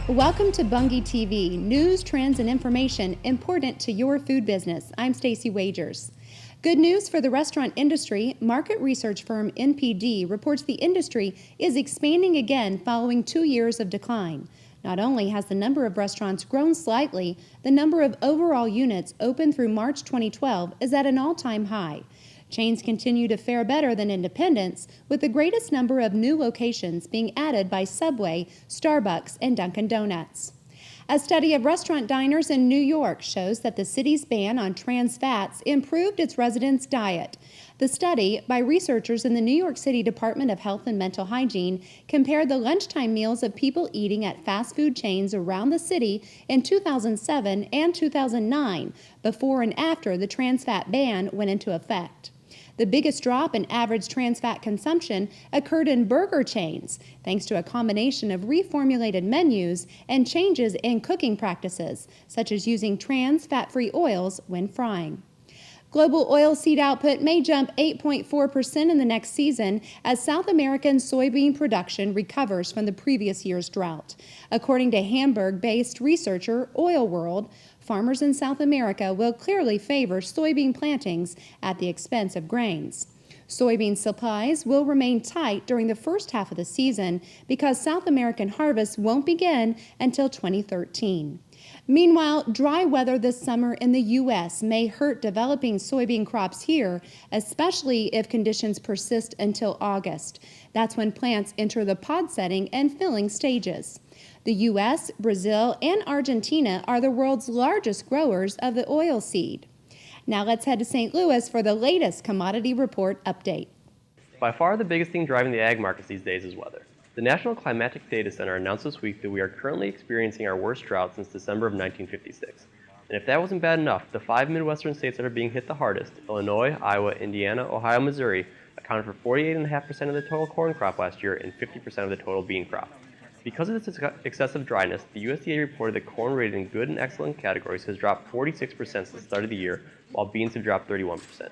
Welcome to Bunge TV, news, trends, and information important to your food business. I'm Stacy Wagers. Good news for the restaurant industry. Market research firm NPD reports the industry is expanding again following 2 years of decline. Not only has the number of restaurants grown slightly, the number of overall units opened through March 2012 is at an all-time high. Chains continue to fare better than independents, with the greatest number of new locations being added by Subway, Starbucks, and Dunkin' Donuts. A study of restaurant diners in New York shows that the city's ban on trans fats improved its residents' diet. The study, by researchers in the New York City Department of Health and Mental Hygiene, compared the lunchtime meals of people eating at fast food chains around the city in 2007 and 2009, before and after the trans fat ban went into effect. The biggest drop in average trans fat consumption occurred in burger chains, thanks to a combination of reformulated menus and changes in cooking practices, such as using trans fat-free oils when frying. Global oilseed output may jump 8.4% in the next season as South American soybean production recovers from the previous year's drought. According to Hamburg-based researcher Oil World, farmers in South America will clearly favor soybean plantings at the expense of grains. Soybean supplies will remain tight during the first half of the season because South American harvests won't begin until 2013. Meanwhile, dry weather this summer in the U.S. may hurt developing soybean crops here, especially if conditions persist until August. That's when plants enter the pod setting and filling stages. The U.S., Brazil, and Argentina are the world's largest growers of the oilseed. Now let's head to St. Louis for the latest commodity report update. By far the biggest thing driving the ag markets these days is weather. The National Climatic Data Center announced this week that we are currently experiencing our worst drought since December of 1956. And if that wasn't bad enough, the 5 Midwestern states that are being hit the hardest, Illinois, Iowa, Indiana, Ohio, Missouri, accounted for 48.5% of the total corn crop last year and 50% of the total bean crop. Because of this excessive dryness, the USDA reported that corn rated in good and excellent categories has dropped 46% since the start of the year, while beans have dropped 31%.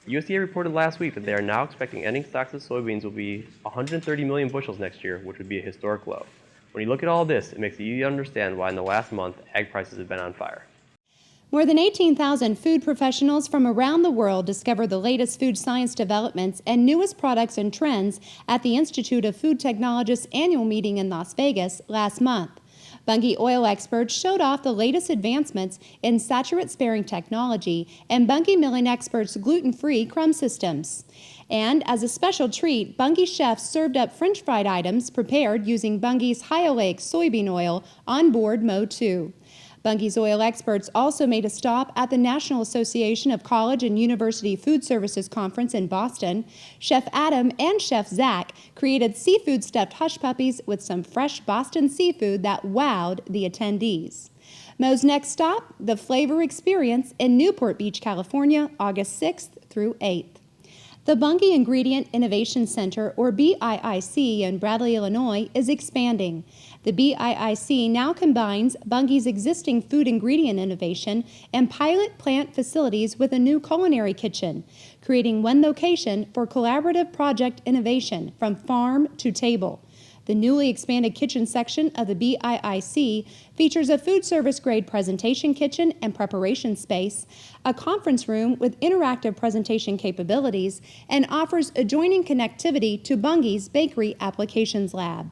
The USDA reported last week that they are now expecting ending stocks of soybeans will be 130 million bushels next year, which would be a historic low. When you look at all this, it makes it easy to understand why in the last month, ag prices have been on fire. More than 18,000 food professionals from around the world discovered the latest food science developments and newest products and trends at the Institute of Food Technologists annual meeting in Las Vegas last month. Bunge oil experts showed off the latest advancements in saturate-sparing technology and Bunge milling experts' gluten-free crumb systems. And as a special treat, Bunge chefs served up French fried items prepared using Bunge's high oleic soybean oil on board Mo 2. Bunge's oil experts also made a stop at the National Association of College and University Food Services Conference in Boston. Chef Adam and Chef Zach created seafood stuffed hush puppies with some fresh Boston seafood that wowed the attendees. Mo's next stop, the Flavor Experience in Newport Beach, California, August 6th through 8th. The Bunge Ingredient Innovation Center, or BIIC, in Bradley, Illinois, is expanding. The BIIC now combines Bunge's existing food ingredient innovation and pilot plant facilities with a new culinary kitchen, creating one location for collaborative project innovation from farm to table. The newly expanded kitchen section of the BIIC features a food service grade presentation kitchen and preparation space, a conference room with interactive presentation capabilities, and offers adjoining connectivity to Bunge's Bakery Applications Lab.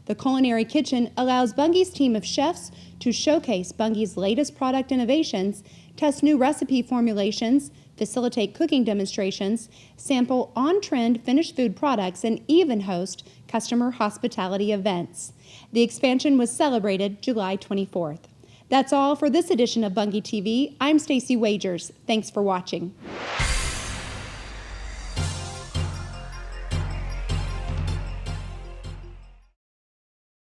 The culinary kitchen allows Bunge's team of chefs to showcase Bunge's latest product innovations, test new recipe formulations, facilitate cooking demonstrations, sample on-trend finished food products, and even host customer hospitality events. The expansion was celebrated July 24th. That's all for this edition of Bunge TV. I'm Stacy Wagers. Thanks for watching.